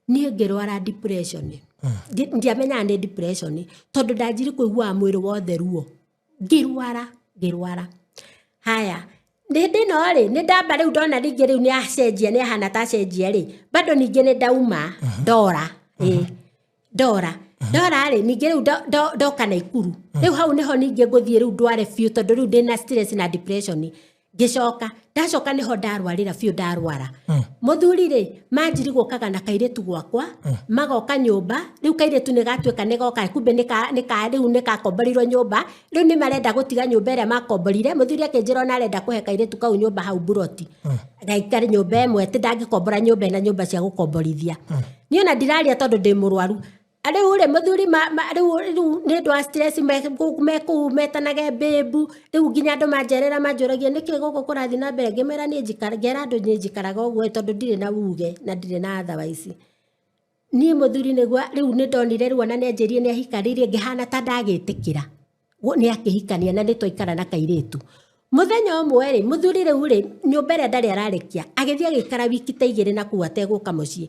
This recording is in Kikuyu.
niĩ ngĩrwara depression ndiamenya nĩ depression tondũ ndanjiri kũigua mwĩrĩ wothe ruo ngĩrwara haya nĩndĩ no rĩ nĩ ndamba rĩu ndona ningĩ rĩu nĩ acenjia nĩ ahana ta acenjia rĩ bado ningĩ nĩ ndauma ndora rĩ ningĩ rĩu ndoka Naikuru rĩu hau nĩho ningĩ ngũthiĩ rĩu ndware biũ tondũ rĩu ndĩna stress na depression ndacoka nĩho ndarwarĩra biũ ndarwara mũthuri rĩ manjiri gũkaga na kairĩtu gwakwa magoka nyũmba rĩu kairĩtu nĩ gatuĩka nĩ goka kumbe rĩu nĩ gakomborirwo nyũmba rĩu nĩ marenda gũtiga nyũmba ĩrĩa makomborire mũthuri akĩnjĩra na arenda kũhe kairĩtu kau nyũmba hau buroti gaikare nyũmba ĩmwe ti ndangĩkombora nyũmba ĩna nyũmba cia gũkomborithia niĩ ona ndiraria tondũ ndĩ mũrwaru rĩu rĩ mũthuri rĩu nĩ ndwa stress metanage mbĩmbu rĩu nginya andũ manjerera manjũragia nĩkĩ gũkũ kũrathiĩ na mbere ngĩmera ngera andũ nĩ njikaraga ũguo tondũ ndirĩ na uge na ndirĩ na otherwise niĩ mũthuri nĩguo rĩu nĩ ndonire rĩu ona nĩ anjĩrire nĩ ahikanĩirie ngĩhana ta ndagĩtĩkĩra nĩ akĩhikania na nĩ twaikara na kairĩtu mũthenya ũmwe rĩ mũthuri rĩu rĩ nyũmba ĩrĩa ndarĩ ararĩkia agĩthiĩ agĩikara wiki ta 2 na kuo ategũka mũciĩ